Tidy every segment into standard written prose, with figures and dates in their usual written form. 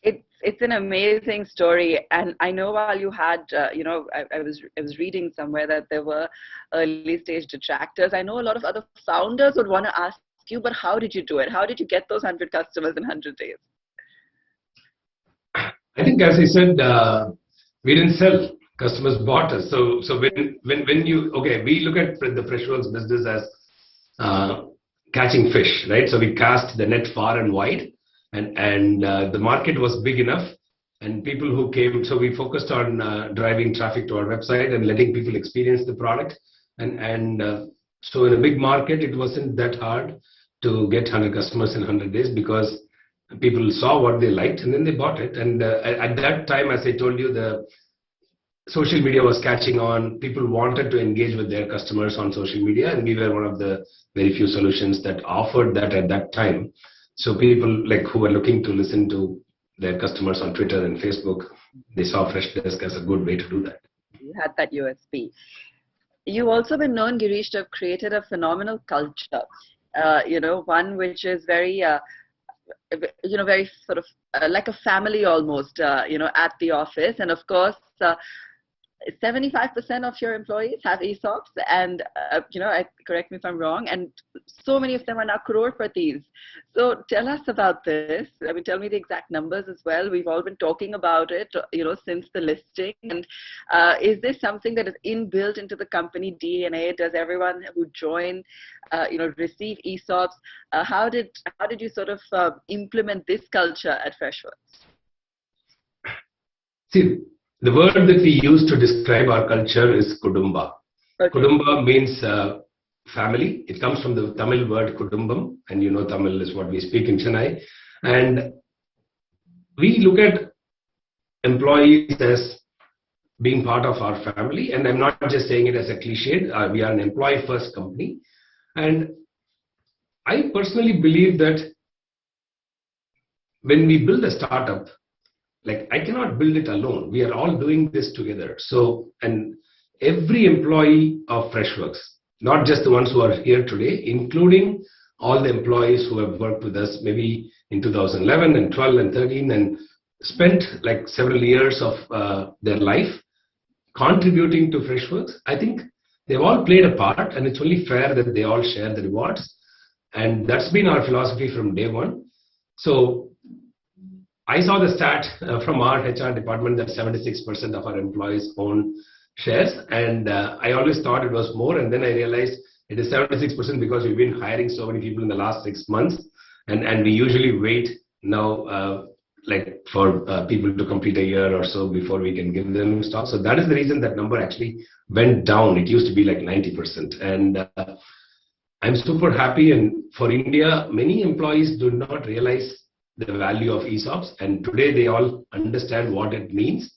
It's an amazing story, and I know while you had, I was reading somewhere that there were early stage detractors. I know a lot of other founders would want to ask you, but how did you do it? How did you get those 100 customers in 100 days? I think, as I said, we didn't sell. Customers bought us. So when you we look at the Freshworks business as catching fish, right? So we cast the net far and wide, and the market was big enough, and people who came. So we focused on driving traffic to our website and letting people experience the product, and so in a big market, it wasn't that hard to get 100 customers in 100 days because people saw what they liked and then they bought it. And at that time, as I told you, the social media was catching on. People wanted to engage with their customers on social media, and we were one of the very few solutions that offered that at that time. So people who were looking to listen to their customers on Twitter and Facebook, they saw Freshdesk as a good way to do that. You had that USP. You've also been known, Girish, to have created a phenomenal culture. One which is very very sort of like a family almost, at the office. And of course, 75% of your employees have ESOPs, and correct me if I'm wrong, and so many of them are now crorepatis. So tell us about this. I mean, tell me the exact numbers as well. We've all been talking about it, since the listing. And is this something that is inbuilt into the company DNA? Does everyone who join, receive ESOPs? How did you sort of implement this culture at Freshworks? See, the word that we use to describe our culture is Kudumba. Okay. Kudumba means family. It comes from the Tamil word Kudumbam, and Tamil is what we speak in Chennai. And we look at employees as being part of our family, and I'm not just saying it as a cliche. We are an employee-first company, and I personally believe that when we build a startup, I cannot build it alone. We are all doing this together. So, and every employee of Freshworks, not just the ones who are here today, including all the employees who have worked with us maybe in 2011 and 12 and 13 and spent several years of their life contributing to Freshworks, I think they've all played a part, and it's only fair that they all share the rewards. And that's been our philosophy from day one. So I saw the stat from our HR department that 76% of our employees own shares, and I always thought it was more, and then I realized it is 76% because we've been hiring so many people in the last 6 months, and we usually wait now for people to complete a year or so before we can give them stock. So that is the reason that number actually went down. It used to be 90%, and I'm super happy. And for India, many employees do not realize the value of ESOPs, and today they all understand what it means.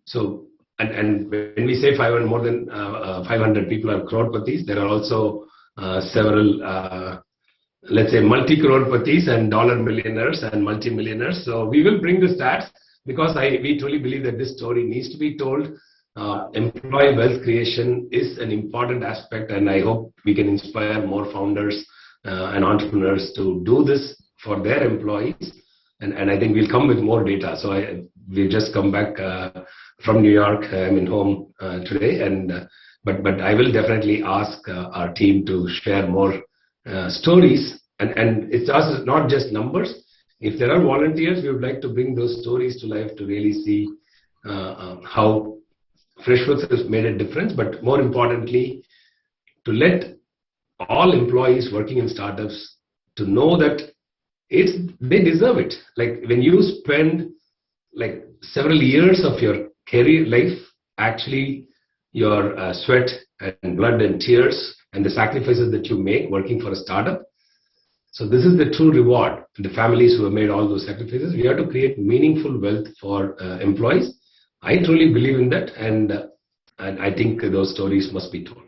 So, and when we say 500, more than 500 people are crorepatis, there are also several, let's say, multi-crorepatis and dollar millionaires and multi-millionaires. So we will bring the stats because we truly believe that this story needs to be told. Employee wealth creation is an important aspect, and I hope we can inspire more founders and entrepreneurs to do this for their employees, and I think we'll come with more data. So we've just come back from New York. I'm in home today, and but I will definitely ask our team to share more stories, and it's also not just numbers. If there are volunteers, we would like to bring those stories to life to really see how Freshworks has made a difference, but more importantly, to let all employees working in startups to know that they deserve it. When you spend several years of your career life, actually your sweat and blood and tears and the sacrifices that you make working for a startup. So this is the true reward to the families who have made all those sacrifices. We have to create meaningful wealth for employees. I truly believe in that, and I think those stories must be told.